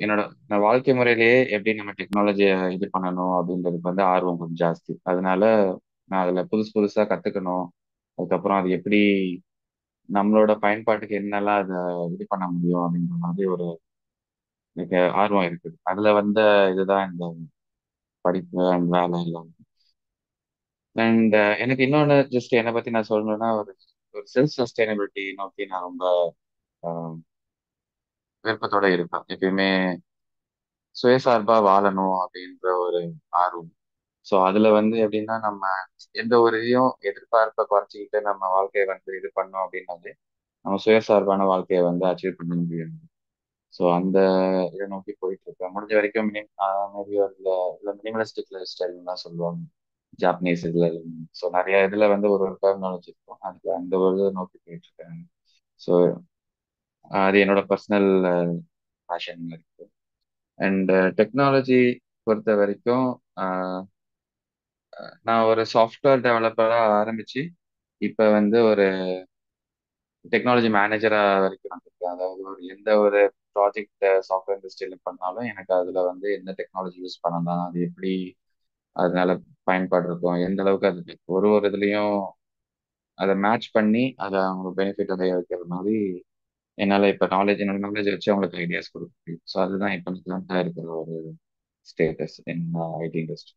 என்னோட நான் வாழ்க்கை முறையிலேயே எப்படி நம்ம டெக்னாலஜியை இது பண்ணணும் அப்படின்றதுக்கு வந்து ஆர்வம் கொஞ்சம் ஜாஸ்தி. அதனால நான் அதுல புதுசு புதுசா கத்துக்கணும். அதுக்கப்புறம் அது எப்படி நம்மளோட பயன்பாட்டுக்கு என்னெல்லாம் அதை இது பண்ண முடியும் அப்படின்ற மாதிரி ஒரு எனக்கு ஆர்வம் இருக்குது. அதுல வந்த இதுதான் இந்த படிப்பு அண்ட் வேலை எல்லாம். அண்ட் எனக்கு இன்னொன்று ஜஸ்ட் என்னை பத்தி நான் சொல்லணும்னா ஒரு ஒரு செல்ஃப் சஸ்டைனபிலிட்டி நோக்கி நான் ரொம்ப ஆஹ், விருப்பத்தோட இருப்பேன். எப்பயுமே சுயசார்பா வாழணும் அப்படின்ற ஒரு ஆர்வம். ஸோ அதுல வந்து எப்படின்னா நம்ம எந்த ஒரு இதையும் எதிர்பார்ப்பை குறைச்சிக்கிட்டு நம்ம வாழ்க்கையை வந்து இது பண்ணோம் அப்படின்னாலே நம்ம சுயசார்பான வாழ்க்கையை வந்து அச்சீவ் பண்ண முடியும். ஸோ அந்த இதை நோக்கி போயிட்டு இருக்கேன். முடிஞ்ச வரைக்கும் மேபி ஒரு மினிமலிஸ்டிக் லைஃப் ஸ்டைல் தான் சொல்லுவாங்க ஜாப்பனீஸ் இதுல. ஸோ நிறைய இதுல வந்து ஒரு ஒரு டெர்மினாலஜி இருக்கும். அதுக்கு அந்த ஒரு இதை நோக்கி போயிட்டு இருக்கேன். ஸோ அது என்னோட பர்சனல் பேஷன் இருக்கு. அண்ட் டெக்னாலஜி பொறுத்த வரைக்கும் நான் ஒரு சாஃப்ட்வேர் டெவலப்பரா ஆரம்பிச்சு இப்ப வந்து ஒரு டெக்னாலஜி மேனேஜரா வரைக்கும் வந்திருக்கேன். அதாவது எந்த ஒரு ப்ராஜெக்ட் சாஃப்ட்வேர் இண்டஸ்ட்ரியில பண்ணாலும் எனக்கு அதுல வந்து எந்த டெக்னாலஜி யூஸ் பண்ணலாம், அது எப்படி அதனால பயன்பாடு இருக்கும், எந்த அளவுக்கு அது ஒரு ஒரு இதுலயும் அதை மேட்ச் பண்ணி அதை அவங்க பெனிஃபிட் அடைய வைக்கிற மாதிரி என்னால இப்ப என்னோட நாலேஜ் வச்சு அவங்களுக்கு ஐடியாஸ் கொடுக்க முடியும். ஸோ அதுதான் இப்ப கரண்டா இருக்கிற ஒரு status in IT industry.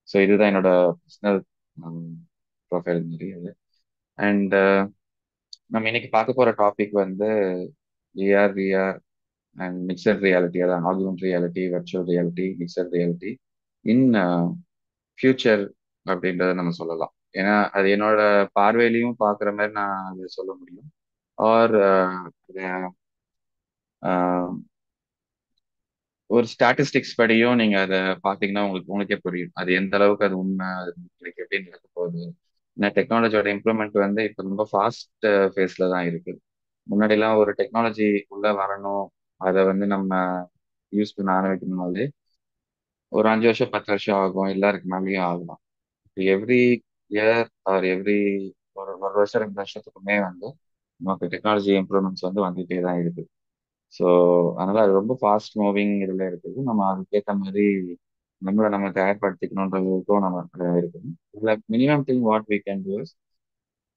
So இதுதான் என்னோட பர்சனல் ப்ரொஃபைல் மாதிரி அது. அண்ட் நம்ம இன்னைக்கு பார்க்க போற டாபிக் வந்து AR VR and mixed reality, அதான் augmented reality, virtual reality, mixed reality in future அப்படின்றத நம்ம சொல்லலாம். ஏன்னா அது என்னோட பார்வையிலையும் பார்க்குற மாதிரி நான் அதை சொல்ல முடியும். ஆர் ஒரு ஸ்டாட்டிஸ்டிக்ஸ் படியும் நீங்க அதை பார்த்தீங்கன்னா உங்களுக்கே புரியும் அது எந்த அளவுக்கு அது உண்மை, அது உங்களுக்கு எப்படி நடக்க போகுது. ஏன்னா டெக்னாலஜியோட இம்ப்ரூவ்மெண்ட் வந்து இப்போ ரொம்ப ஃபாஸ்ட் ஃபேஸ்ல தான் இருக்குது. முன்னாடிலாம் ஒரு டெக்னாலஜி உள்ள வரணும், அதை வந்து நம்ம யூஸ் பண்ண ஆரம்பிக்கணும்னாலே ஒரு 5 வருஷம் 10 வருஷம் ஆகும், எல்லாருக்கு மேலேயும் ஆகலாம். எவ்ரி இயர் ஆர் எவ்ரி ஒரு வருஷம் 2 வருஷத்துக்குமே வந்து நமக்கு டெக்னாலஜி இம்ப்ரூவ்மெண்ட்ஸ் வந்து வந்துகிட்டே தான் இருக்கு. ஸோ அதனால அது ரொம்ப ஃபாஸ்ட் மூவிங் இதில் இருக்குது. நம்ம அதுக்கேற்ற மாதிரி நம்மளை நம்ம தயார்படுத்திக்கணுன்றதுக்கும் நம்ம இருக்குது. இதில் minimum thing what we can do is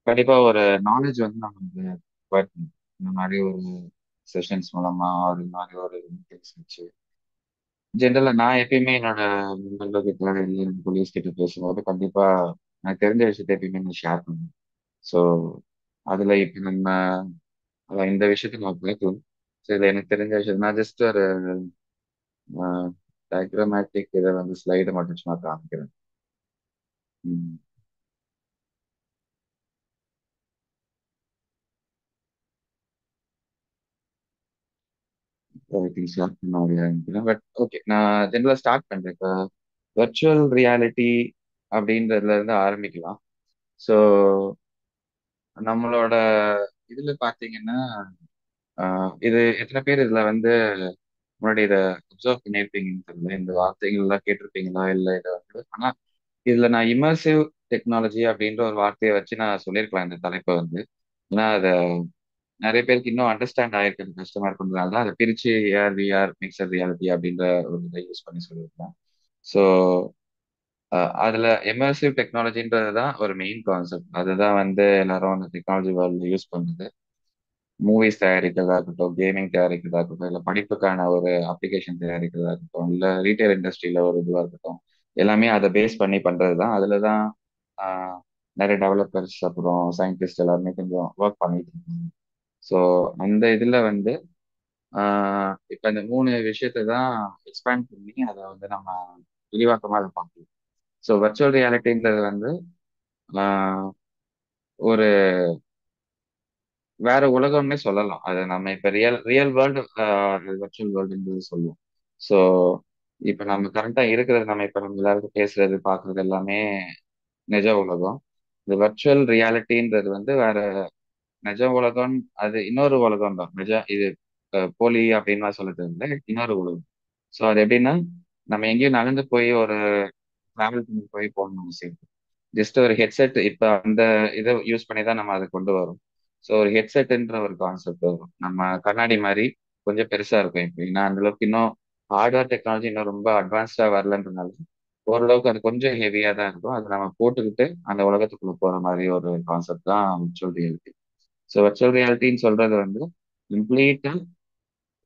கண்டிப்பாக ஒரு நாலேஜ் வந்து நம்ம acquire பண்ணணும். இந்த மாதிரி ஒரு செஷன்ஸ் மூலமா ஒரு மாதிரி ஒரு மீட்டிங்ஸ் வச்சு ஜென்ரலா நான் எப்பயுமே என்னோட நண்பர்கள் கிட்ட இல்லை போலீஸ் கிட்ட பேசும்போது கண்டிப்பா எனக்கு தெரிஞ்ச விஷயத்த எப்பயுமே நான் ஷேர் பண்ணுவேன். ஸோ அதுல இப்ப நம்ம இந்த விஷயத்த நான் பார்க்கலாம். ஸோ இதுல எனக்கு தெரிஞ்ச விஷயம் நான் ஜஸ்ட் ஒரு டயக்ராமேட்டிக் இதை வந்து ஸ்லைடை மட்டும் சும்மா காமிக்கிறேன். ஷேர் பண்ண முடியாது. பட் ஓகே, நான் ஜென்ரலா ஸ்டார்ட் பண்றேன். இப்போ வர்ச்சுவல் ரியாலிட்டி அப்படின்றதுல இருந்து ஆரம்பிக்கலாம். ஸோ நம்மளோட இதுல பாத்தீங்கன்னா இது எத்தனை பேர் இதுல வந்து முன்னாடி இதை அப்சர்வ் பண்ணியிருப்பீங்கன்னு தெரியல, இந்த வார்த்தைகள் எல்லாம் கேட்டிருப்பீங்களா இல்லை இதை வந்து. ஆனா இதுல நான் இமர்சிவ் டெக்னாலஜி அப்படின்ற ஒரு வார்த்தையை வச்சு நான் சொல்லியிருக்கலாம் இந்த தலைப்பை வந்து. ஏன்னா அதை நிறைய பேருக்கு இன்னும் அண்டர்ஸ்டாண்ட் ஆயிருக்கிறது கஷ்டமா இருக்கிறதுனால தான் அதை பிரிச்சு ஏஆர் விஆர் மிக்சர் ரியாலிட்டி அப்படின்ற ஒரு இதை யூஸ் பண்ணி சொல்லியிருக்கேன். ஸோ அதுல எமர்சிவ் டெக்னாலஜின்றது தான் ஒரு மெயின் கான்செப்ட். அதுதான் வந்து எல்லாரும் அந்த டெக்னாலஜி வேர்ல்டு யூஸ் பண்ணுது. மூவிஸ் தயாரிக்கிறதா இருக்கட்டும், கேமிங் தயாரிக்கிறதா இருக்கட்டும், இல்லை படிப்புக்கான ஒரு அப்ளிகேஷன் தயாரிக்கிறதா இருக்கட்டும், இல்லை ரீட்டைல் இண்டஸ்ட்ரியில ஒரு இதுவாக இருக்கட்டும், எல்லாமே அதை பேஸ் பண்ணி பண்றது தான். அதுல தான் ஆஹ், நிறைய டெவலப்பர்ஸ் அப்புறம் சயின்டிஸ்ட் எல்லாருமே கொஞ்சம் ஒர்க் பண்ணிட்டு இருக்காங்க. ஸோ அந்த இதுல வந்து இப்ப இந்த மூணு விஷயத்தை தான் எக்ஸ்பேண்ட் பண்ணி அதை வந்து நம்ம விரிவாக்கமா அதை பார்க்கலாம். ஸோ வர்ச்சுவல் ரியாலிட்டின்றது வந்து ஆஹ், ஒரு வேற உலகம்னே சொல்லலாம். அது நம்ம இப்ப ரியல் ரியல் வேர்ல்டு வர்ச்சுவல் வேர்ல்டுன்றது சொல்லுவோம். ஸோ இப்ப நம்ம கரண்டா இருக்கிறது, நம்ம இப்ப நம்ம எல்லாருக்கும் பேசுறது பார்க்கறது எல்லாமே நிஜ உலகம். இந்த வர்ச்சுவல் ரியாலிட்டின்றது வந்து வேற நிஜ உலகம். அது இன்னொரு உலகம் தான். இது போலி அப்படின்லாம் சொல்ல தெரியல, இன்னொரு உலகம். ஸோ அது எப்படின்னா நம்ம எங்கேயும் நகர்ந்து போய் ஒரு டிராவல் பண்ணி போய் போகணும் அவசியம். ஜஸ்ட் ஒரு ஹெட்செட் இப்ப அந்த இதை யூஸ் பண்ணி தான் நம்ம அதை கொண்டு வரோம். ஸோ ஒரு ஹெட்செட்ன்ற ஒரு கான்செப்ட் வரும் நம்ம கண்ணாடி மாதிரி. கொஞ்சம் பெருசா இருக்கும். எப்படின்னா அந்த அளவுக்கு இன்னும் ஹார்ட்வேர் டெக்னாலஜி இன்னும் ரொம்ப அட்வான்ஸ்டா வரலன்றனால ஓரளவுக்கு அது கொஞ்சம் ஹெவியா தான் இருக்கும். அதை நம்ம போட்டுக்கிட்டு அந்த உலகத்துக்குள்ள போற மாதிரி ஒரு கான்செப்ட் தான் விர்ச்சுவல் ரியாலிட்டி. ஸோ விர்ச்சுவல் ரியாலிட்டின்னு சொல்றது வந்து கம்ப்ளீட்டா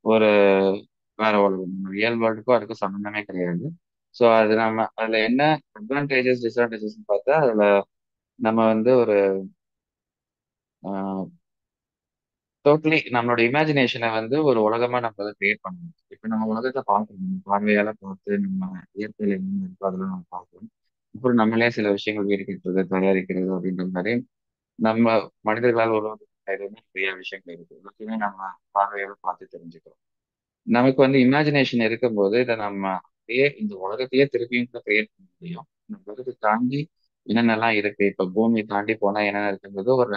ஒரு வேற உலகம். ரியல் வேர்ல்டுக்கும் அதுக்கும் சம்மந்தமே கிடையாது. ஸோ அது நம்ம அதுல என்ன அட்வான்டேஜஸ் டிஸ்அட்வான்டேஜஸ் பார்த்தா அதுல நம்ம வந்து ஒரு டோட்டலி நம்மளோட இமேஜினேஷனை வந்து ஒரு உலகமா நம்ம அதை கிரியேட் பண்ணணும். இப்ப நம்ம உலகத்தை பார்க்கணும், பார்வையால பார்த்து நம்ம இயற்கையில என்ன இருக்கோ அதெல்லாம் நம்ம பார்க்கணும். அப்புறம் நம்மளே சில விஷயங்கள் வீடு கட்டுறது, தயாரிக்கிறது அப்படின்ற மாதிரி நம்ம மனிதர்களால் உருவாக்கப்பட்ட நிறைய விஷயங்கள் இருக்கு. எல்லாத்தையுமே நம்ம பார்வையால பார்த்து தெரிஞ்சுக்கிறோம். நமக்கு வந்து இமேஜினேஷன் இருக்கும்போது இதை நம்ம அப்படியே இந்த உலகத்தையே திருப்பியும் கூட கிரியேட் பண்ண முடியும். இந்த உலகத்தை தாண்டி என்னென்னலாம் இருக்கு, இப்ப பூமி தாண்டி போனா என்னென்ன இருக்குன்றது ஒரு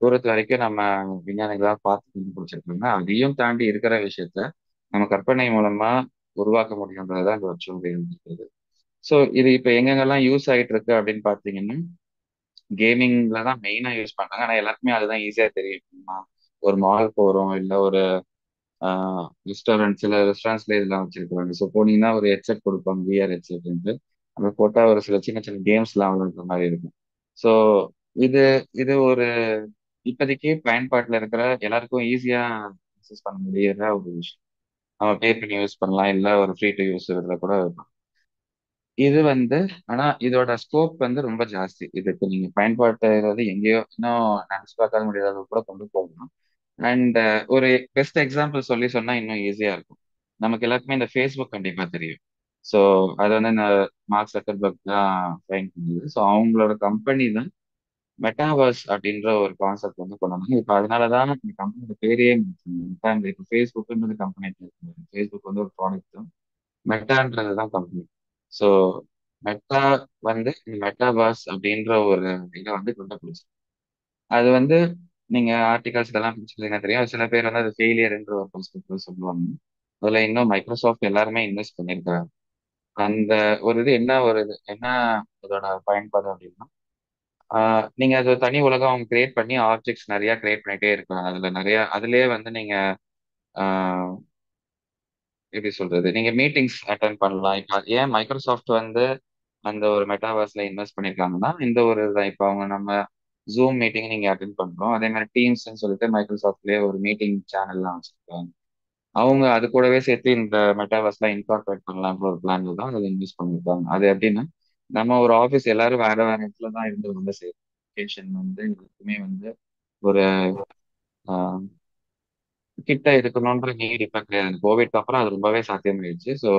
தூரத்து வரைக்கும் நம்ம விஞ்ஞானிகளா பார்த்து கண்டுபிடிச்சிருக்காங்க. அதையும் தாண்டி இருக்கிற விஷயத்த நம்ம கற்பனை மூலமா உருவாக்க முடியுன்றதுதான் இந்த வச்சு இருக்குது. ஸோ இது இப்ப எங்கெங்கெல்லாம் யூஸ் ஆயிட்டு இருக்கு அப்படின்னு பாத்தீங்கன்னா கேமிங்ல தான் மெயினா யூஸ் பண்றாங்க. ஆனா எல்லாருக்குமே அதுதான் ஈஸியா தெரியும். ஒரு மால் போறோம், இல்ல ஒரு ரெஸ்டாரண்ட், சில ரெஸ்டாரண்ட்ஸ்ல இதெல்லாம் வச்சிருக்காங்க. ஸோ போனீங்கன்னா ஒரு ஹெட்செட் கொடுப்பாங்க, விஆர் ஹெட்செட். அங்க போட்டா ஒரு சில சின்ன சின்ன கேம்ஸ்லாம் விளையாடுற மாதிரி இருக்கும். ஸோ இது இது ஒரு இப்போதைக்கு பயன்பாட்டில் இருக்கிற எல்லாருக்கும் ஈஸியா அக்சஸ் பண்ண முடியிற ஒரு விஷயம். நம்ம பே பண்ணி யூஸ் பண்ணலாம், இல்லை ஒரு ஃப்ரீ டு யூஸ் இதில் கூட இருக்கும். இது வந்து ஆனா இதோட ஸ்கோப் வந்து ரொம்ப ஜாஸ்தி. இதுக்கு நீங்க பயன்பாட்டு வந்து எங்கேயோ இன்னும் நினைச்சு பார்க்காத முடியாத கூட கொண்டு போகலாம். அண்ட் ஒரு பெஸ்ட் எக்ஸாம்பிள் சொல்லி சொன்னா இன்னும் ஈஸியா இருக்கும். நமக்கு எல்லாருக்குமே இந்த ஃபேஸ்புக் கண்டிப்பா தெரியும். ஸோ அது வந்து இந்த மார்க் சக்கர்பர்க் தான் ஃபைன் பண்ணுது. ஸோ அவங்களோட கம்பெனி தான் மெட்டாவர்ஸ் அப்படின்ற ஒரு கான்செப்ட் வந்து கொண்டு வந்தாங்க. இப்போ அதனாலதான் இந்த கம்பெனியோட பேரையே மெட்டா. இப்போ ஃபேஸ்புக்ன்றது கம்பெனி. ஃபேஸ்புக் வந்து ஒரு ப்ராடக்ட் தான், மெட்டான்றது தான் கம்பெனி. ஸோ மெட்டா வந்து மெட்டாவர்ஸ் அப்படின்ற ஒரு இதை வந்து கண்டுபிடிச்சு அது வந்து நீங்க ஆர்டிகல்ஸ் இதெல்லாம் படிச்சிருந்தீங்கன்னா தெரியும். சில பேர் வந்து அது ஃபெயிலியர்ன்ற ஒரு கான்செப்ட் சொல்லுவாங்க. அதுல இன்னும் மைக்ரோசாஃப்ட் எல்லாருமே இன்வெஸ்ட் பண்ணியிருக்காங்க. அந்த ஒரு இது என்ன இதோட பயன்பாடு அப்படின்னா நீங்க அது ஒரு தனி உலகம் அவங்க கிரியேட் பண்ணி ஆப்ஜெக்ட்ஸ் நிறைய கிரியேட் பண்ணிட்டே இருக்கலாம். அதுல நிறைய அதுலயே வந்து நீங்க ஆஹ் எப்படி சொல்றது, நீங்க மீட்டிங்ஸ் அட்டன் பண்ணலாம். இப்ப ஏன் மைக்ரோசாஃப்ட் வந்து அந்த ஒரு மெட்டாவர்ஸ்ல இன்வெஸ்ட் பண்ணிருக்காங்கன்னா இந்த ஒரு இதான். இப்போ அவங்க நம்ம ஜூம் மீட்டிங் நீங்க அட்டன் பண்றோம், அதே மாதிரி டீம்ஸ்ன்னு சொல்லிட்டு மைக்ரோசாஃப்ட்லயே ஒரு மீட்டிங் சேனல்லாம் வச்சிருக்காங்க. அவங்க அது கூடவே சேர்த்து இந்த மெட்டாவர்ஸ்லாம் இன்கார்பரேட் பண்ணலாம்ன்ற ஒரு பிளான்ல தான் அதில் இன்வெஸ்ட் பண்ணிருக்காங்க. அது எப்படின்னா நம்ம ஒரு ஆஃபீஸ் எல்லாரும் வேற வேற இடத்துல தான் இருந்து வந்து சேரும். லொகேஷன் வந்து எல்லாருக்குமே வந்து ஒரு கிட்ட இருக்கணும்ன்ற நீட் இப்ப கிடையாது. கோவிட்க்கு அப்புறம் அது ரொம்பவே சாத்தியமாயிடுச்சு. ஸோ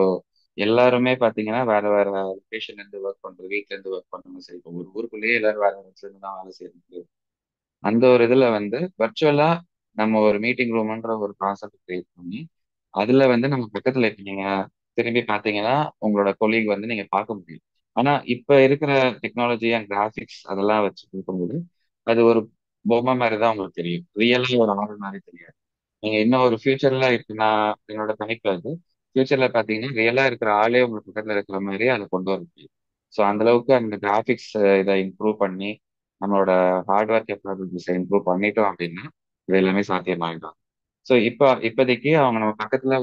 எல்லாருமே பாத்தீங்கன்னா வேற வேற லொகேஷன்ல இருந்து ஒர்க் பண்றது, வீட்ல இருந்து ஒர்க் பண்றது. சரி, இப்போ ஒரு ஊருக்குள்ளேயே எல்லாரும் வேற இடத்துல இருந்து தான் வேலை செய்யறது. அந்த ஒரு இதுல வந்து வர்ச்சுவலா நம்ம ஒரு மீட்டிங் ரூம்ன்ற ஒரு கான்செப்ட் கிரியேட் பண்ணி அதுல வந்து நம்ம பக்கத்துல இப்ப நீங்க திரும்பி பாத்தீங்கன்னா உங்களோட கொலீக் வந்து நீங்க பார்க்க முடியும். ஆனா இப்ப இருக்கிற டெக்னாலஜி அண்ட் கிராஃபிக்ஸ் அதெல்லாம் வச்சு பார்க்கும்போது அது ஒரு பொம்மை மாதிரி தான் உங்களுக்கு தெரியும். ரியலா ஒரு ஆள் மாதிரி தெரியாது. நீங்க இன்னும் ஒரு ஃபியூச்சர்ல இப்ப நான் என்னோட கணிப்பு அது ஃபியூச்சர்ல பாத்தீங்கன்னா ரியலா இருக்கிற ஆளே உங்களுக்கு பக்கத்துல இருக்கிற மாதிரி அதை கொண்டு வர முடியும். ஸோ அந்த அளவுக்கு அந்த கிராஃபிக்ஸ் இதை இம்ப்ரூவ் பண்ணி நம்மளோட ஹார்ட்வேர் கேப்பபிலிட்டிஸை இம்ப்ரூவ் பண்ணிட்டோம் அப்படின்னா இது எல்லாமே சாத்தியமாயிடும். ஸோ இப்போதைக்கு அவங்க நம்ம பக்கத்துல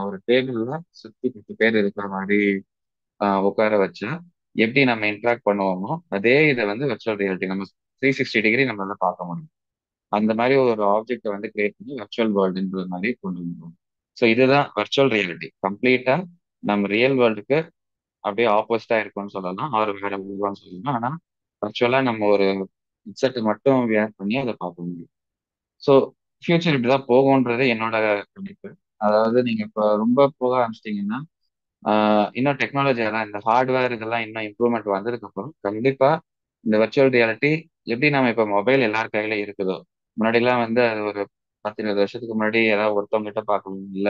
ஒரு டேபிள்ல சுத்தி 10 பேர் இருக்கிற மாதிரி உட்கார வச்சா எப்படி நம்ம இன்ட்ராக்ட் பண்ணுவோமோ அதே இதை வந்து விர்ச்சுவல் ரியாலிட்டி நம்ம 360 டிகிரி நம்ம வந்து பார்க்க முடியும். அந்த மாதிரி ஒரு ஆப்ஜெக்ட் வந்து கிரியேட் பண்ணி வர்ச்சுவல் வேர்ல்டுன்ற மாதிரி கொண்டு வந்துடும். ஸோ இதுதான் வர்ச்சுவல் ரியாலிட்டி. கம்ப்ளீட்டா நம்ம ரியல் வேர்ல்டுக்கு அப்படியே ஆப்போசிட்டா இருக்கும்னு சொல்லலாம், அவர் வேற உருவான்னு சொல்லலாம். ஆனா வர்ச்சுவலா நம்ம ஒரு ஹெட்செட் மட்டும் வியர் பண்ணி அதை பார்க்க முடியும். ஸோ ஃபியூச்சர் இப்படிதான் போகும்ன்றது என்னோட கணிப்பு. அதாவது நீங்க இப்ப ரொம்ப போக ஆரம்பிச்சிட்டீங்கன்னா இன்னும் டெக்னாலஜி எல்லாம் இந்த ஹார்ட்வேர் இதெல்லாம் இன்னும் இம்ப்ரூவ்மெண்ட் வந்ததுக்கு அப்புறம் கண்டிப்பா இந்த வர்ச்சுவல் ரியாலிட்டி எப்படி நம்ம இப்ப மொபைல் எல்லார் கையில இருக்குதோ, முன்னாடி எல்லாம் வந்து அது ஒரு 10 20 வருஷத்துக்கு முன்னாடி ஏதாவது ஒருத்தவங்க கிட்ட பார்க்கணும், இல்ல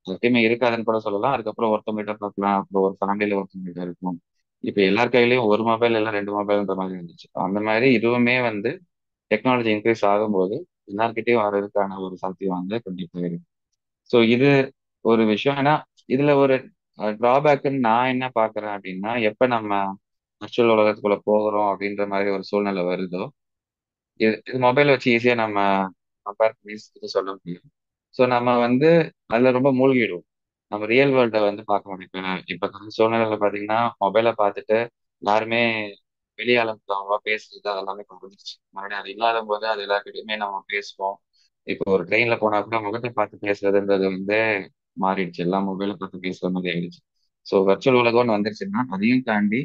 எப்பயுமே இருக்காதுன்னு கூட சொல்லலாம். அதுக்கப்புறம் ஒருத்தவங்க கிட்ட பார்க்கலாம், அப்புறம் ஒரு ஃபேமிலியில ஒருத்தவங்க கிட்ட இருக்கும். இப்ப எல்லார் கையிலயும் ஒரு மொபைல் எல்லாம் 2 மொபைல்ன்ற மாதிரி இருந்துச்சு. அந்த மாதிரி இதுவுமே வந்து டெக்னாலஜி இன்க்ரீஸ் ஆகும்போது எல்லார்கிட்டயும் வர்றதுக்கான ஒரு சாத்தியம் வந்து கண்டிப்பா இருக்கு. ஸோ இது ஒரு விஷயம். ஏன்னா இதுல ஒரு டிராபேக்ன்னு நான் என்ன பாக்குறேன் அப்படின்னா எப்ப நம்ம வர்ச்சுவல் உலகத்துக்குள்ள போகிறோம் அப்படின்ற மாதிரி ஒரு சூழ்நிலை வருதோ இது மொபைல் வச்சு ஈஸியா நம்ம கம்பேர் பண்ணி இது சொல்ல முடியும். ஸோ நம்ம வந்து அதுல ரொம்ப மூழ்கிடுவோம். நம்ம ரியல் வேர்ல்ட வந்து பார்க்க மாட்டோம். இப்ப சூழ்நிலையில பாத்தீங்கன்னா மொபைலை பார்த்துட்டு எல்லாருமே வெளியாளத்துல அவ்வளவா பேசுறது அதெல்லாமே குறைஞ்சிருச்சு. மறுபடியும் அது இல்லாத போது அது எல்லாருக்கிட்டையுமே நம்ம பேசுவோம். இப்போ ஒரு ட்ரெயின்ல போனா கூட முகத்தை பார்த்து பேசுறதுன்றது வந்து மாறிடுச்சு. எல்லாம் மொபைலை பார்த்து பேசுற மாதிரி ஆயிடுச்சு. ஸோ வர்ச்சுவல் உலகம்னு வந்துருச்சுன்னா அதையும் தாண்டி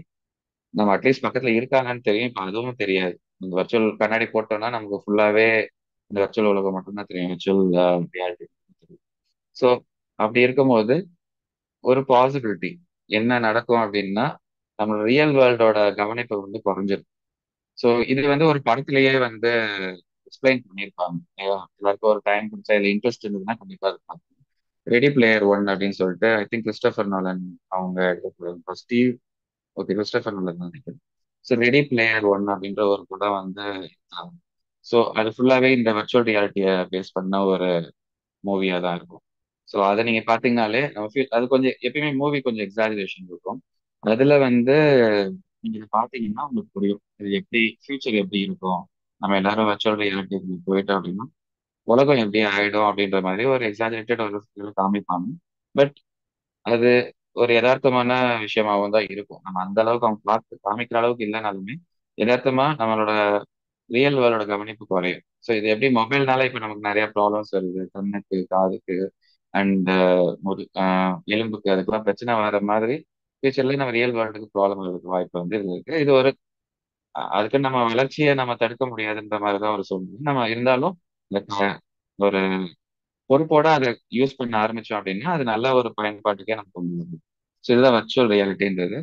நம்ம அட்லீஸ்ட் பக்கத்துல இருக்காங்கன்னு தெரியும். இப்ப அதுவும் தெரியாது. இந்த வர்ச்சுவல் கண்ணாடி போட்டோம்னா நமக்கு ஃபுல்லாவே இந்த வர்ச்சுவல் உலகம் மட்டும்தான் தெரியும். Virtual reality. ஸோ அப்படி இருக்கும்போது ஒரு பாசிபிலிட்டி என்ன நடக்கும் அப்படின்னா நம்ம ரியல் வேர்ல்டோட கவனிப்பு வந்து குறைஞ்சிரும். ஸோ இது வந்து ஒரு படத்திலேயே வந்து எக்ஸ்பிளைன் பண்ணியிருப்பாங்க. எல்லாருக்கும் ஒரு டைம் கொடுத்தா இல்லை இன்ட்ரெஸ்ட் இருந்ததுன்னா கண்டிப்பா இருப்பாங்க. ரெடி பிளேயர் ஒன் அப்படின்னு சொல்லிட்டு ஐ திங்க் கிறிஸ்டோபர் நோலன் அவங்க ஸ்டீவ் ஓகே கிறிஸ்டோபர் நோலன் தான் நினைக்கிறேன். ஸோ ரெடி பிளேயர் ஒன் அப்படின்ற ஒரு படம் வந்து ஸோ அது ஃபுல்லாவே இந்த வர்ச்சுவல் ரியாலிட்டியை பேஸ் பண்ண ஒரு மூவியா தான் இருக்கும். ஸோ அதை நீங்க பாத்தீங்கன்னாலே நம்ம அது கொஞ்சம் எப்பயுமே மூவி கொஞ்சம் எக்ஸாஜரேஷன் இருக்கும். அதுல வந்து நீங்க இதை பாத்தீங்கன்னா உங்களுக்கு புரியும் இது எப்படி ஃபியூச்சர் எப்படி இருக்கும். நம்ம எல்லாரும் வர்ச்சுவல் ரியாலிட்டி போயிட்டோம் அப்படின்னா உலகம் எப்படி ஆயிடும் அப்படின்ற மாதிரி ஒரு எக்ஸாஜரேட்டட் ஒரு feel காமிப்பாங்க. பட் அது ஒரு யதார்த்தமான விஷயமாவும் தான் இருக்கும். நம்ம அந்த அளவுக்கு அவங்க பார்த்து காமிக்கிற அளவுக்கு இல்லைனாலுமே யதார்த்தமா நம்மளோட ரியல் வேர்ல்டோட கவனிப்பு குறையும். ஸோ இது எப்படி மொபைல்னால இப்ப நமக்கு நிறைய ப்ராப்ளம்ஸ் வருது கண்ணுக்கு காதுக்கு அண்ட் எலும்புக்கு அதுக்கெல்லாம் பிரச்சனை வர மாதிரி ஃபியூச்சர்ல நம்ம ரியல் வேர்ல்டுக்கு ப்ராப்ளம் வரதுக்கு வாய்ப்பு வந்து இது இருக்கு. இது ஒரு அதுக்கு நம்ம வளர்ச்சியை நம்ம தடுக்க முடியாதுன்ற மாதிரி தான் ஒரு சூழ்நிலை. நம்ம இருந்தாலும் இந்த ஒரு பொறுப்போட அதை யூஸ் பண்ண ஆரம்பிச்சோம் அப்படின்னா அது நல்ல ஒரு பயன்பாட்டுக்கே நம்ம கொண்டு வரணும். ஸோ இதுதான் வர்ச்சுவல் ரியாலிட்டின்றது.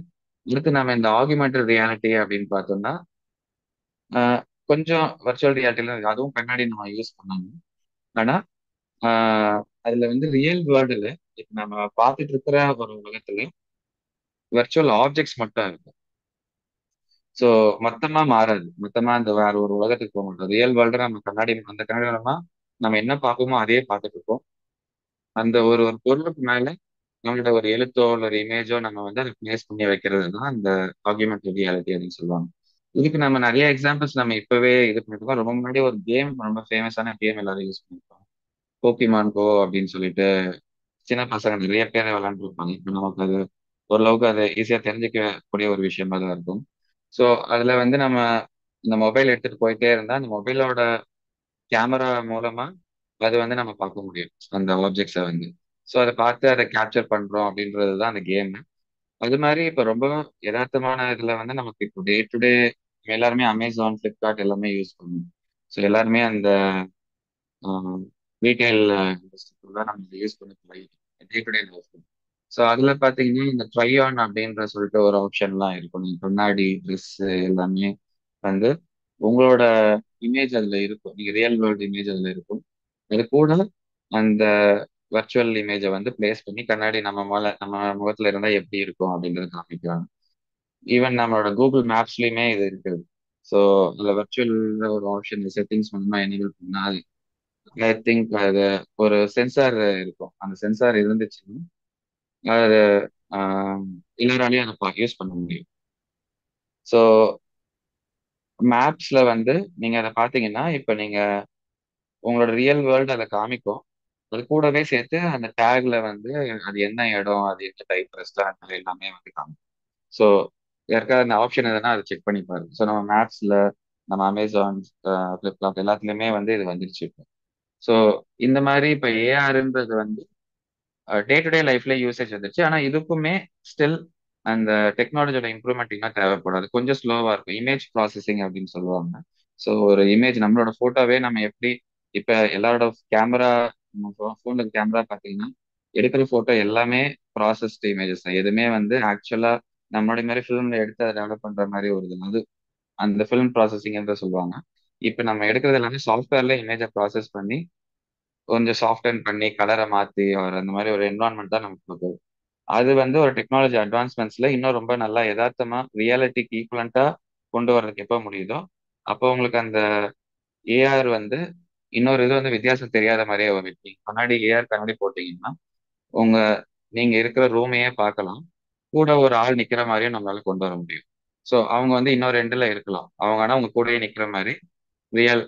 அடுத்து நம்ம இந்த ஆகுமெண்டட் ரியாலிட்டி அப்படின்னு பார்த்தோம்னா கொஞ்சம் வர்ச்சுவல் ரியாலிட்டில அதுவும் கண்ணாடி நம்ம யூஸ் பண்ணணும். ஆனா அதுல வந்து ரியல் வேர்ல்டுல இப்ப நம்ம பார்த்துட்டு இருக்கிற ஒரு உலகத்துல வர்ச்சுவல் ஆப்ஜெக்ட்ஸ் மட்டும் இருக்கும். ஸோ மொத்தமா மாறாது. மொத்தமா அந்த வேற ஒரு உலகத்துக்கு போக மாட்டோம். ரியல் வேர்ல்டு நம்ம கண்ணாடி அந்த கண்ணாடி மூலமா நம்ம என்ன பார்ப்போமோ அதையே பார்த்துட்டு இருப்போம். அந்த ஒரு ஒரு பொருளுக்கு மேல நம்மளோட ஒரு எழுத்தோ இல்ல ஒரு இமேஜோ நம்ம வந்து அதை பிளேஸ் பண்ணி வைக்கிறது தான் அந்த ஆகுமெண்டட் ரியாலிட்டி அப்படின்னு சொல்லுவாங்க. இதுக்கு நம்ம நிறைய எக்ஸாம்பிள்ஸ் நம்ம இப்பவே இது பண்ணிருக்கோம். ரொம்ப முன்னாடி ஒரு கேம் ரொம்ப ஃபேமஸான கேம் எல்லாரும் யூஸ் பண்ணிருக்கோம். போக்கிமான் கோ அப்படின்னு சொல்லிட்டு சின்ன பசங்க நிறைய பேர் விளையாண்டுருப்பாங்க. இப்போ நமக்கு அது ஓரளவுக்கு அது ஈஸியா தெரிஞ்சுக்கக்கூடிய ஒரு விஷயமா தான் இருக்கும். ஸோ அதுல வந்து நம்ம இந்த மொபைல் எடுத்துட்டு போயிட்டே இருந்தா அந்த மொபைலோட கேமரா மூலமா அது வந்து நம்ம பார்க்க முடியும் அந்த ஆப்ஜெக்ட்ஸை வந்து. ஸோ அதை பார்த்து அதை கேப்சர் பண்றோம் அப்படின்றது தான் அந்த கேம். அது மாதிரி இப்ப ரொம்ப யதார்த்தமான இதுல வந்து நமக்கு இப்போ டே டு டே எல்லாருமே அமேசான் பிளிப்கார்ட் எல்லாமே யூஸ் பண்ணுவோம். ஸோ எல்லாருமே அந்த ரீட்டைல் இண்டஸ்ட்ரிக்குள்ள நம்ம இதை யூஸ் பண்ணி பழகிட்டோம் day to day life. So அதுல பாத்தீங்கன்னா இந்த ட்ரை ஆன் அப்படின்ற சொல்லிட்டு ஒரு ஆப்ஷன்லாம் இருக்கும். நீங்க கண்ணாடி ட்ரெஸ் எல்லாமே வந்து உங்களோட இமேஜ் அதுல இருக்கும். நீங்க ரியல் வேர்ல்டு இமேஜ் அதுல இருக்கும். அது கூட அந்த வர்ச்சுவல் இமேஜை வந்து பிளேஸ் பண்ணி கண்ணாடி நம்ம முகத்துல இருந்தா எப்படி இருக்கும் அப்படின்றத காமிக்கிறாங்க. ஈவன் நம்மளோட கூகுள் மேப்ஸ்லயுமே இது இருக்குது. ஸோ அதுல வர்ச்சுவல் ஒரு ஆப்ஷன் செட்டிங்ஸ் பண்ணா எனேபிள் பண்ணா ஐ திங்க் அது ஒரு சென்சார் இருக்கும். அந்த சென்சார் இருந்துச்சுன்னா அது ஆஹ், எல்லாராலையும் அதை யூஸ் பண்ண முடியும். ஸோ மேப்ஸ்ல வந்து நீங்க அதை பார்த்தீங்கன்னா இப்ப நீங்க உங்களோட ரியல் வேர்ல்டு அதை காமிக்கும். அது கூடவே சேர்த்து அந்த டேக்ல வந்து அது என்ன இடம் அது என்ன டைப் ரெஸ்டாரண்ட் எல்லாமே வந்து காமிக்கும். ஸோ யாருக்காவது அந்த ஆப்ஷன் எதுனா அதை செக் பண்ணி பாருங்க. ஸோ நம்ம மேப்ஸ்ல நம்ம அமேசான் ஃபிளிப்கார்ட் எல்லாத்துலயுமே வந்து இது வந்துருச்சு இப்போ. ஸோ இந்த மாதிரி இப்போ ஏஆர்ன்றது வந்து டே டு டே லைஃப்ல யூசேஜ் வந்துருச்சு. ஆனா இதுக்குமே ஸ்டில் அந்த டெக்னாலஜியோட இம்ப்ரூவ்மெண்ட் இன்னும் தேவைப்படாது. கொஞ்சம் ஸ்லோவா இருக்கும். இமேஜ் ப்ராசஸிங் அப்படின்னு சொல்லுவாங்க. ஸோ ஒரு இமேஜ் நம்மளோட போட்டோவே நம்ம எப்படி இப்ப எல்லாரோட கேமரா போன்ல கேமரா பாத்தீங்கன்னா எடுக்கிற போட்டோ எல்லாமே ப்ராசஸ்டு இமேஜஸ் தான். எதுவுமே வந்து ஆக்சுவலா நம்மளுடைய மாதிரி ஃபிலிம்ல எடுத்து அதை டெவலப் பண்ற மாதிரி ஒரு இது அது அந்த ஃபிலிம் ப்ராசஸிங் சொல்லுவாங்க. இப்ப நம்ம எடுக்கிறது எல்லாமே சாஃப்ட்வேர்ல இமேஜை ப்ராசஸ் பண்ணி கொஞ்சம் சாஃப்டன் பண்ணி கலரை மாத்தி ஒரு அந்த மாதிரி ஒரு என்வரான்மெண்ட் தான் நமக்கு கொடுக்குது. அது வந்து ஒரு டெக்னாலஜி அட்வான்ஸ்மெண்ட்ஸ்ல இன்னும் ரொம்ப நல்லா யதார்த்தமா ரியாலிட்டிக்கு ஈக்குவலண்டா கொண்டு வர்றதுக்கு எப்போ முடியுதோ அப்போ உங்களுக்கு அந்த ஏஆர் வந்து இன்னொரு இது வந்து வித்தியாசம் தெரியாத மாதிரியே வரும். நீங்க கண்ணாடி ஏஆர் கண்ணாடி போட்டீங்கன்னா உங்க நீங்க இருக்கிற ரூமையே பார்க்கலாம். கூட ஒரு ஆள் நிக்கிற மாதிரியும் நம்மளால கொண்டு வர முடியும். ஸோ அவங்க வந்து இன்னொரு எண்டுல இருக்கலாம். அவங்க ஆனா உங்க கூடயே நிக்கிற மாதிரி ரியல்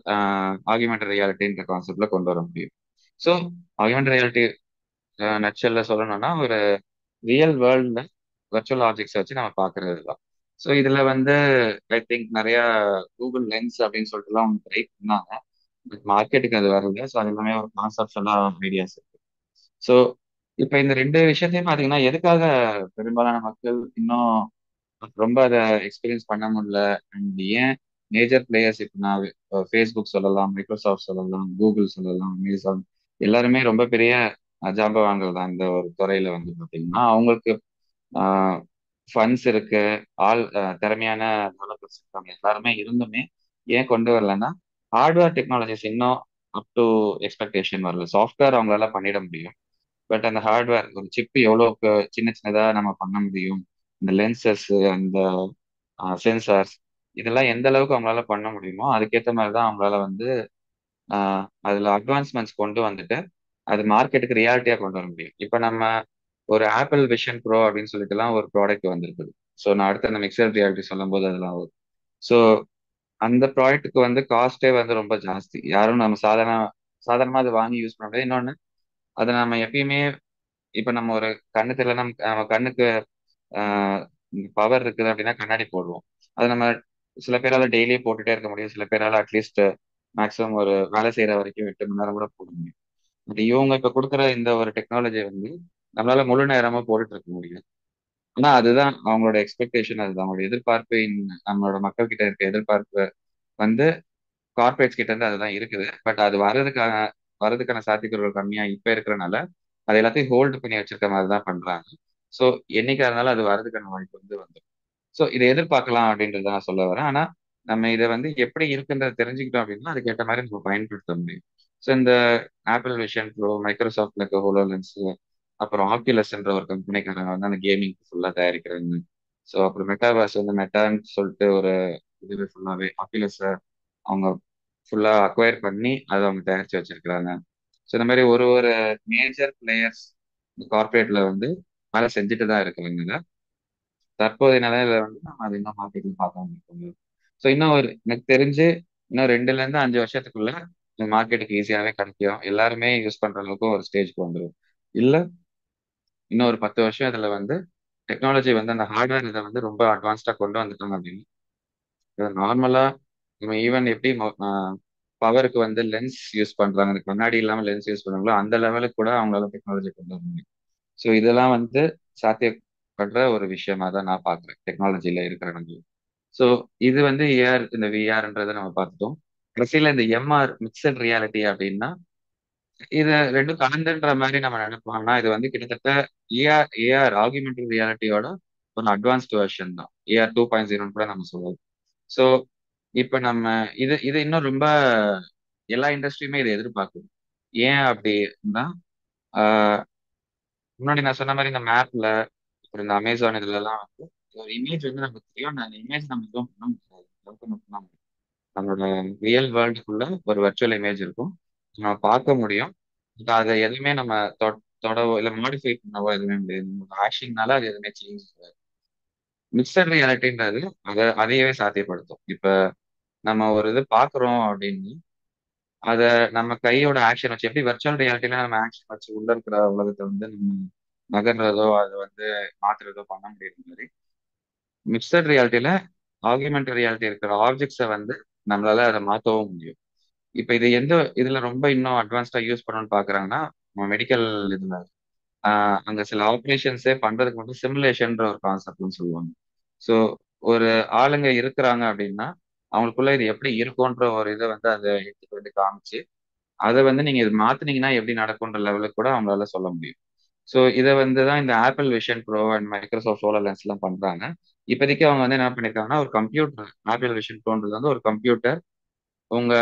ஆகுமெண்டட் ரியாலிட்டின்ற கான்செப்ட்ல கொண்டு வர முடியும். ஸோ ஆகுமெண்டட் ரியாலிட்டி நட்சல்ல சொல்லணும்னா ஒரு ரியல் வேர்ல்ட்ல வர்ச்சுவல் ஆப்ஜெக்ட்ஸ் வச்சு நம்ம பார்க்கறது தான். ஸோ இதுல வந்து ஐ திங்க் நிறைய கூகுள் லென்ஸ் அப்படின்னு சொல்லிட்டுலாம் ஒன்று ட்ரை பண்ணாங்க. பட் மார்க்கெட்டுக்கு அது வரல. ஸோ அது எல்லாமே ஒரு கான்செப்ட்ஸ் எல்லாம் ஐடியாஸ் இருக்கு. ஸோ இப்போ இந்த ரெண்டு விஷயத்தையும் பார்த்தீங்கன்னா எதுக்காக பெரும்பாலான மக்கள் இன்னும் ரொம்ப அதை எக்ஸ்பீரியன்ஸ் பண்ண முடியல அண்ட் ஏன் மேஜர் பிளேயர்ஸ் இப்போ நான் ஃபேஸ்புக் சொல்லலாம், மைக்ரோசாஃப்ட் சொல்லலாம், கூகுள் சொல்லலாம், அமேசான் எல்லாருமே ரொம்ப பெரிய ஜாம்பவான்கள் தான் இந்த ஒரு துறையில வந்து பார்த்தீங்கன்னா அவங்களுக்கு ஃபண்ட்ஸ் இருக்கு, ஆள் திறமையான டெவலப்பர்ஸ் இருக்காங்க, எல்லாருமே இருந்துமே ஏன் கொண்டு வரலன்னா ஹார்ட்வேர் டெக்னாலஜிஸ் இன்னும் அப் டு எக்ஸ்பெக்டேஷன் வரல. சாஃப்ட்வேர் அவங்களால பண்ணிட முடியும். பட் அந்த ஹார்ட்வேர் ஒரு சிப் எவ்வளோக்கு சின்ன சின்னதா நம்ம பண்ண முடியும், இந்த லென்சஸ், அந்த சென்சார்ஸ் இதெல்லாம் எந்த அளவுக்கு அவங்களால பண்ண முடியுமோ அதுக்கேற்ற மாதிரி தான் அவங்களால வந்து அதுல அட்வான்ஸ்மெண்ட்ஸ் கொண்டு வந்துட்டு அது மார்க்கெட்டுக்கு ரியாலிட்டியா கொண்டு வர முடியும். இப்ப நம்ம ஒரு ஆப்பிள் விஷன் ப்ரோ அப்படின்னு சொல்லிட்டுலாம் ஒரு ப்ராடக்ட் வந்திருக்குது. ஸோ நான் அடுத்து அந்த மிக்சர் ரியாலிட்டி சொல்லும் போது அதெல்லாம் வரும். ஸோ அந்த ப்ராடக்ட்டுக்கு வந்து காஸ்டே வந்து ரொம்ப ஜாஸ்தி. யாரும் நம்ம சாதாரணமா அதை வாங்கி யூஸ் பண்ண முடியாது. இன்னொன்னு அதை நம்ம எப்பயுமே இப்ப நம்ம ஒரு கண்ணு தெரியல நம்ம கண்ணுக்கு பவர் இருக்குது அப்படின்னா கண்ணாடி போடுவோம். அது நம்ம சில பேரால டெய்லியே போட்டுட்டே இருக்க முடியும், சில பேரால அட்லீஸ்ட் மேக்ஸிமம் ஒரு வேலை செய்யற வரைக்கும் 8 மணி நேரம் கூட போட முடியும். பட் இவங்க இப்ப கொடுக்குற இந்த ஒரு டெக்னாலஜி வந்து நம்மளால முழு நேரமா போட்டுட்டு இருக்க முடியும். ஆனா அதுதான் அவங்களோட எக்ஸ்பெக்டேஷன், அதுதான் அவங்களோட எதிர்பார்ப்பு. நம்மளோட மக்கள் கிட்ட இருக்க எதிர்பார்ப்பு வந்து கார்பரேட்ஸ் கிட்ட இருந்து அதுதான் இருக்குது. பட் அது வர்றதுக்கான சாத்தியக்கூறுகள் கம்மியா இப்ப இருக்கிறனால அது எல்லாத்தையும் ஹோல்டு பண்ணி வச்சிருக்க மாதிரி தான் பண்றாங்க. ஸோ என்னைக்கா இருந்தாலும் அது வர்றதுக்கான வாய்ப்பு வந்து வந்துடும். ஸோ இதை எதிர்பார்க்கலாம் அப்படின்றத நான் சொல்ல வரேன். ஆனா நம்ம இதை வந்து எப்படி இருக்குன்றத தெரிஞ்சுக்கிட்டோம் அப்படின்னா அதுக்கேற்ற மாதிரி நம்ம பயன்படுத்த முடியும். ஸோ இந்த ஆப்பிள் விஷன் ப்ரோ, மைக்ரோசாஃப்ட்ல இருக்க ஹோலோலென்ஸ், அப்புறம் ஆக்யூலஸ்ன்ற ஒரு கம்பெனிக்காரங்க வந்து அந்த கேமிங் ஃபுல்லா தயாரிக்கிறாங்க. ஸோ அப்புறம் மெட்டாவர்ஸ் வந்து மெட்டான்னு சொல்லிட்டு ஒரு இதுவே ஃபுல்லாவே ஆக்யூலஸ் அவங்க ஃபுல்லா அக்வயர் பண்ணி அதை அவங்க தயாரிச்சு வச்சிருக்கிறாங்க. ஸோ இந்த மாதிரி ஒரு ஒரு மேஜர் பிளேயர்ஸ் கார்பரேட்ல வந்து வேலை செஞ்சுட்டு தான் இருக்கிறாங்க. தற்போதைய நிலையில வந்து நம்ம அது இன்னும் மார்க்கெட்டிங் பார்க்காம இருக்கோம். ஸோ இன்னும் ஒரு எனக்கு தெரிஞ்சு இன்னும் 2 ல இருந்து 5 வருஷத்துக்குள்ள இந்த மார்க்கெட்டுக்கு ஈஸியாவே கிடைக்கும், எல்லாருமே யூஸ் பண்ற அளவுக்கு ஒரு ஸ்டேஜ்க்கு வந்துடும். இல்ல இன்னும் ஒரு 10 வருஷம் இதுல வந்து டெக்னாலஜி வந்து அந்த ஹார்ட்வேர் இதை வந்து ரொம்ப அட்வான்ஸ்டா கொண்டு வந்துட்டாங்க அப்படின்னு நார்மலா நம்ம ஈவன் எப்படி பவருக்கு வந்து லென்ஸ் யூஸ் பண்றாங்க, அந்த கண்ணாடி இல்லாம லென்ஸ் யூஸ் பண்றாங்களோ அந்த லெவலுக்கு கூட அவங்களால டெக்னாலஜி கொண்டு வர முடியும். ஸோ இதெல்லாம் வந்து சாத்தியப்படுற ஒரு விஷயமா தான் நான் பாக்குறேன் டெக்னாலஜில இருக்கிற நம்ம. ஸோ இது வந்து ஏஆர் இந்த விஆர்ன்றதை நம்ம பார்த்துட்டோம். கடைசியில இந்த எம்ஆர் மிக்சட் ரியாலிட்டி அப்படின்னா இது ரெண்டும் கலந்துன்ற மாதிரி நம்ம நினைப்போம். ஆனா இது வந்து கிட்டத்தட்ட ஏஆர் ஆகுமெண்டட் ரியாலிட்டியோட ஒரு அட்வான்ஸ்டு வெர்ஷன் தான். ஏஆர் 2.0 கூட நம்ம சொல்லுவோம். ஸோ இப்ப நம்ம இது இது இன்னும் ரொம்ப எல்லா இண்டஸ்ட்ரியுமே இதை எதிர்பார்க்குது. ஏன் அப்படின்னா முன்னாடி நான் சொன்ன மாதிரி இந்த மேப்ல அப்புறம் இந்த அமேசான் இதுல எல்லாம் வந்து ஒரு இமேஜ் வந்து நமக்கு தெரியும், அந்த இமேஜ் நம்ம எதுவும் பண்ண முடியாது. அளவுக்கு நம்ம பண்ண முடியும். நம்மளோட ரியல் வேர்ல்டுக்குள்ள ஒரு வர்ச்சுவல் இமேஜ் இருக்கும், நம்ம பார்க்க முடியும். இப்ப அதை எதுவுமே நம்ம தொடவோ இல்லை மாடிஃபை பண்ணவோ எதுவுமே முடியாது. நம்ம ஆக்ஷன்னால அது எதுவுமே சேஞ்ச் ஆகாது. மிக்சட் ரியாலிட்டின்றது அதையவே சாத்தியப்படுத்தும். இப்ப நம்ம ஒரு இது பாக்குறோம் அப்படின்னு அத நம்ம கையோட ஆக்ஷன் வச்சு எப்படி வர்ச்சுவல் ரியாலிட்டில நம்ம ஆக்ஷன் வச்சு உள்ள இருக்கிற உலகத்தை வந்து நம்ம நகர்றதோ அது வந்து மாத்துறதோ பண்ண முடியுற மாதிரி மிக்சட் ரியாலிட்டியில ஆகுமெண்டட் ரியாலிட்டி இருக்கிற ஆப்ஜெக்ட்ஸை வந்து நம்மளால அதை மாற்றவும் முடியும். இப்ப இது எந்த இதுல ரொம்ப இன்னும் அட்வான்ஸ்டா யூஸ் பண்ணணும்னு பாக்குறாங்கன்னா மெடிக்கல் இதுல அங்க சில ஆப்ரேஷன்ஸே பண்றதுக்கு வந்து சிமுலேஷன்ற ஒரு கான்செப்ட்னு சொல்லுவாங்க. ஸோ ஒரு ஆளுங்க இருக்கிறாங்க அப்படின்னா அவங்களுக்குள்ள இது எப்படி இருக்கும்ன்ற ஒரு இதை வந்து அதை எடுத்துட்டு வந்து காமிச்சு அதை வந்து நீங்க இது மாத்துனீங்கன்னா எப்படி நடக்கும்ன்ற லெவலுக்கு கூட அவங்களால சொல்ல முடியும். ஸோ இதை வந்து தான் இந்த apple Vision Pro and Microsoft solar lens எல்லாம் பண்றாங்க. இப்போதைக்கு அவங்க வந்து என்ன பண்ணிருக்காங்கன்னா ஒரு கம்ப்யூட்டர், ஆப்பிள் விஷன் ப்ரோன்றது வந்து ஒரு கம்ப்யூட்டர் உங்க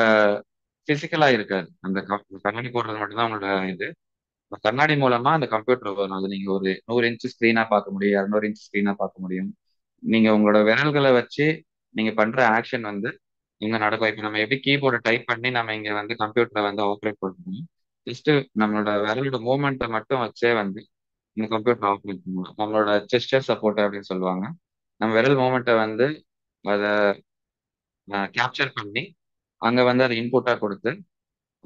பிசிக்கலா இருக்காது. அந்த கண்ணாடி போடுறது மட்டும்தான் உங்களோட இது. அந்த கண்ணாடி மூலமா அந்த கம்ப்யூட்டர் வரும். அது நீங்க ஒரு 100 இன்ச் ஸ்கிரீனா பார்க்க முடியும், 200 இன்ச் ஸ்கிரீனா பார்க்க முடியும். நீங்க உங்களோட விரல்களை வச்சு நீங்க பண்ற ஆக்ஷன் வந்து இங்க நடக்கும். இப்ப நம்ம எப்படி கீபோர்டை டைப் பண்ணி நம்ம இங்க வந்து கம்ப்யூட்டரை வந்து ஆப்ரேட் பண்ணணும், ஜஸ்ட் நம்மளோட விரலோட மூவ்மெண்ட்டை மட்டும் வச்சே வந்து இந்த கம்ப்யூட்டர் ஆப்ரேட் பண்ணலாம். நம்மளோட ஜெஸ்டர் சப்போர்ட் அப்படின்னு சொல்லுவாங்க. நம்ம விரல் மூவ்மெண்ட்டை வந்து அதை கேப்சர் பண்ணி அங்க வந்து அதை இன்புட்டா கொடுத்து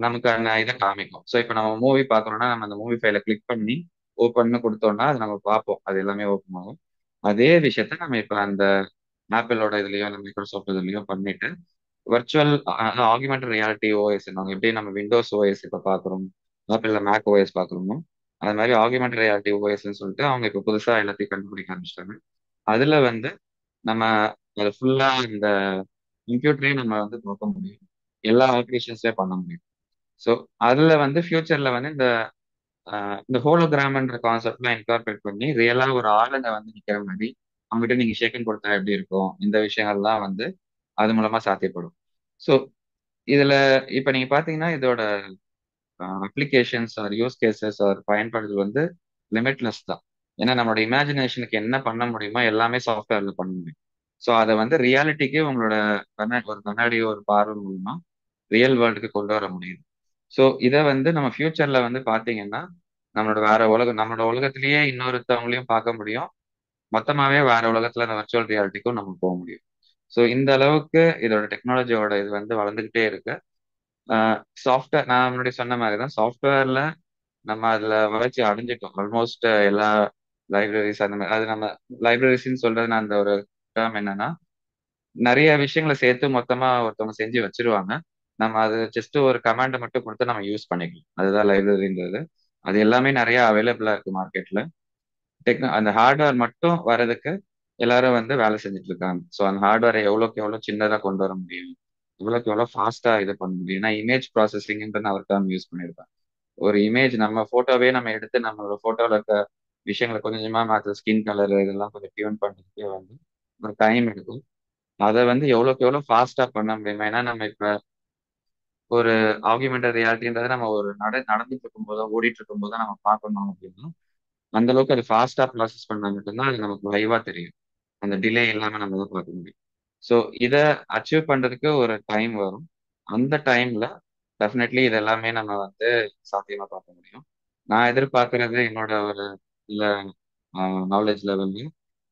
நமக்கு அந்த இதை காமிக்கும். ஸோ இப்போ நம்ம மூவி பார்க்குறோம்னா நம்ம அந்த மூவி ஃபைலை கிளிக் பண்ணி ஓப்பன்னு கொடுத்தோம்னா அது நம்ம பார்ப்போம், அது எல்லாமே ஓப்பன் ஆகும். அதே விஷயத்த நம்ம இப்போ அந்த ஆப்பிளோட இதுலயோ இல்லை மைக்ரோசாஃப்ட் இதுலயோ பண்ணிட்டு வர்ச்சுவல் ஆகுமெண்டட் ரியாலிட்டி ஓஎஸ் நாங்கள் எப்படி நம்ம விண்டோஸ் ஓஎஸ் இப்போ பார்க்குறோம், ஆப்பிளில் மேக் ஓஎஸ் பார்க்குறோமோ அது மாதிரி ஆகுமெண்டட் ரியாலிட்டி ஓஎஸ்ன்னு சொல்லிட்டு அவங்க இப்போ புதுசாக எல்லாத்தையும் கண்டுபிடிக்க ஆரம்பிச்சிட்டாங்க. அதுல வந்து நம்ம அது ஃபுல்லா இந்த கம்ப்யூட்டரையும் நம்ம வந்து பார்க்க முடியும், எல்லா ஆப்ரேஷன்ஸே பண்ண முடியும். ஸோ அதுல வந்து ஃபியூச்சர்ல வந்து இந்த ஹோலோகிராம்ன்ற கான்செப்ட்லாம் இன்கார்பரேட் பண்ணி ரியலா ஒரு ஆளுங்க வந்து நிக்கிற மாதிரி அவங்ககிட்ட நீங்க ஷேக்கன் கொடுத்தா எப்படி இருக்கும், இந்த விஷயங்கள்லாம் வந்து அது மூலமா சாத்தியப்படும். ஸோ இதுல இப்ப நீங்க பாத்தீங்கன்னா இதோட applications or use cases or பயன்பாடுகள் வந்து லிமிட்லெஸ் தான். ஏன்னா நம்மளோட இமேஜினேஷனுக்கு என்ன பண்ண முடியுமோ எல்லாமே சாஃப்ட்வேர்ல பண்ண முடியும். ஸோ அதை வந்து ரியாலிட்டிக்கு உங்களோட ஒரு கண்ணாடி ஒரு பார்வை மூலமா ரியல் வேர்ல்டுக்கு கொண்டு வர முடியுது. ஸோ இதை வந்து நம்ம ஃபியூச்சர்ல வந்து பாத்தீங்கன்னா நம்மளோட வேற உலகம், நம்மளோட உலகத்திலேயே இன்னொருத்தவங்களையும் பார்க்க முடியும், மொத்தமாவே வேற உலகத்துல அந்த வர்ச்சுவல் ரியாலிட்டிக்கும் நம்ம போக முடியும். ஸோ இந்த அளவுக்கு இதோட டெக்னாலஜியோட இது வந்து வளர்ந்துகிட்டே இருக்கு. சாஃப்ட்வேர் நான் முன்னாடி சொன்ன மாதிரி தான், சாஃப்ட்வேர்ல நம்ம அதுல வளர்ச்சி அடைஞ்சிட்டோம் ஆல்மோஸ்ட் எல்லா லைப்ரரிஸ் அந்த மாதிரி. அது நம்ம லைப்ரரிஸ்ன்னு சொல்றது நான் அந்த ஒரு டேர்ம் என்னன்னா நிறைய விஷயங்களை சேர்த்து மொத்தமா ஒருத்தவங்க செஞ்சு வச்சிருவாங்க, நம்ம அது ஜஸ்ட் ஒரு கமாண்டை மட்டும் கொடுத்து நம்ம யூஸ் பண்ணிக்கலாம், அதுதான் லைப்ரரின்றது. அது எல்லாமே நிறைய அவைலபிளா இருக்கு மார்க்கெட்ல. அந்த ஹார்ட்வேர் மட்டும் வர்றதுக்கு எல்லாரும் வந்து வேலை செஞ்சுட்டு இருக்காங்க. ஸோ அந்த ஹார்ட்வேரை எவ்வளோக்கு எவ்வளோ சின்னதா கொண்டு வர முடியும், எவ்வளோக்கு எவ்வளோ ஃபாஸ்டா இது பண்ண முடியும். ஏன்னா இமேஜ் ப்ராசஸிங்ன்ற நான் ஒரு டேர்ம் யூஸ் பண்ணியிருப்பேன். ஒரு இமேஜ் நம்ம போட்டோவே நம்ம எடுத்து நம்மளோட போட்டோல இருக்க விஷயங்களை கொஞ்சம் கொஞ்சமா மாற்ற, ஸ்கின் கலர் இதெல்லாம் கொஞ்சம் டியூன் பண்றதுக்கே வந்து ஒரு டைம் எடுக்கும். அதை வந்து எவ்வளோக்கு எவ்வளோ ஃபாஸ்டா பண்ண முடியுமா, ஏன்னா நம்ம இப்ப ஒரு ஆகுமெண்டட் ரியாலிட்டின்றதை நம்ம ஒரு நடந்துட்டு இருக்கும்போதோ ஓடிட்டு இருக்கும்போதோ நம்ம பார்க்கணும் அப்படின்னா அந்த அளவுக்கு அது ஃபாஸ்டா ப்ராசஸ் பண்ணா மட்டும்தான் அது நமக்கு லைவா தெரியும், அந்த டிலே இல்லாம நம்ம தான் பார்க்க முடியும். ஸோ இதை அச்சீவ் பண்றதுக்கு ஒரு டைம் வரும். அந்த டைம்ல டெஃபினெட்லி இது எல்லாமே நம்ம வந்து சாத்தியமா பார்க்க முடியும். நான் எதிர்பார்க்கறது என்னோட ஒரு இல்ல நாலேஜ் லெவல்ல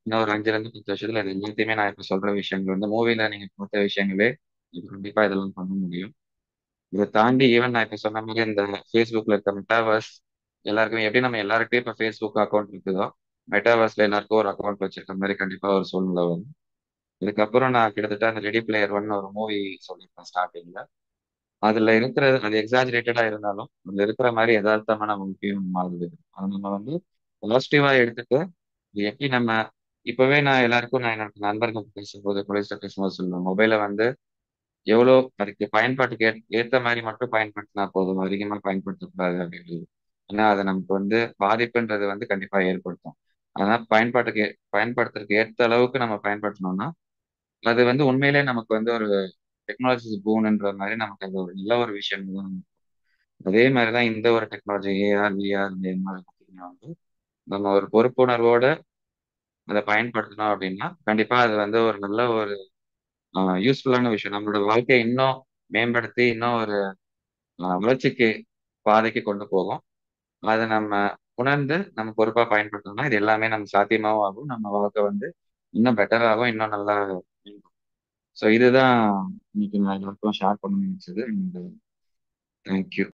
இன்னும் ஒரு 5 ல இருந்து 10 வருஷத்துல இது எல்லாத்தையுமே நான் இப்ப சொல்ற விஷயங்கள் வந்து மூவில நீங்க பார்த்த விஷயங்களே இது கண்டிப்பா இதெல்லாம் பண்ண முடியும். இதை தாண்டி ஈவன் நான் இப்ப சொன்ன மாதிரி இந்த ஃபேஸ்புக்ல இருக்க மெட்டாவர்ஸ் எல்லாருக்குமே எப்படி நம்ம எல்லாருக்கும் இப்ப ஃபேஸ்புக் அக்கௌண்ட் இருக்குதோ மெட்டாவர்ஸ்ல எல்லாருக்கும் ஒரு அக்கௌண்ட் வச்சிருக்க மாதிரி கண்டிப்பா ஒரு சூழ்நிலை வரும். இதுக்கப்புறம் நான் கிட்டத்தட்ட அந்த ரெடி பிளேயர் ஒன் ஒரு மூவி சொல்லியிருப்பேன் ஸ்டார்டிங்ல. அதுல இருக்கிறது அது எக்ஸாஜரேட்டடா இருந்தாலும் அதுல இருக்கிற மாதிரி யதார்த்தமான முக்கியம் மாறுது. அதை நம்ம வந்து பாசிட்டிவா எடுத்துட்டு இது எப்படி நம்ம இப்பவே நான் எல்லாருக்கும் நான் என்னோட நண்பர்கள் பேசும்போது போலீஸ்ல பேசும்போது சொல்லுவேன், மொபைலை வந்து எவ்வளோ அதுக்கு பயன்பாட்டுக்கு ஏத்த மாதிரி மட்டும் பயன்படுத்தினா போதும், அதிகமா பயன்படுத்தக்கூடாது அப்படின்றது. ஏன்னா அது நமக்கு வந்து பாதிப்புன்றது வந்து கண்டிப்பா ஏற்படுத்தும். அதனால பயன்படுத்துறதுக்கு ஏற்ற அளவுக்கு நம்ம பயன்படுத்தணும்னா அது வந்து உண்மையிலே நமக்கு வந்து ஒரு டெக்னாலஜி பூன்ன்ற மாதிரி நமக்கு அது ஒரு நல்ல ஒரு விஷயம் தான். அதே மாதிரிதான் இந்த ஒரு டெக்னாலஜி ஏஆர் விஆர் இந்த மாதிரி பார்த்தீங்கன்னா வந்து நம்ம ஒரு பொறுப்புணர்வோட அதை பயன்படுத்தணும் அப்படின்னா கண்டிப்பா அது வந்து ஒரு நல்ல ஒரு யூஸ்ஃபுல்லான விஷயம், நம்மளோட வாழ்க்கையை இன்னும் மேம்படுத்தி இன்னும் ஒரு வளர்ச்சிக்கு பாதைக்கு கொண்டு போகும். அதை நம்ம உணர்ந்து நம்ம பொறுப்பா பயன்படுத்தணும்னா இது எல்லாமே நம்ம சாத்தியமாவும் ஆகும், நம்ம வாழ்க்கை வந்து இன்னும் பெட்டராகவும் இன்னும் நல்லா இருக்கும். ஸோ இதுதான் இன்னைக்கு நான் எல்லாருக்கும் ஷேர் பண்ண நினைச்சது. தேங்க்யூ.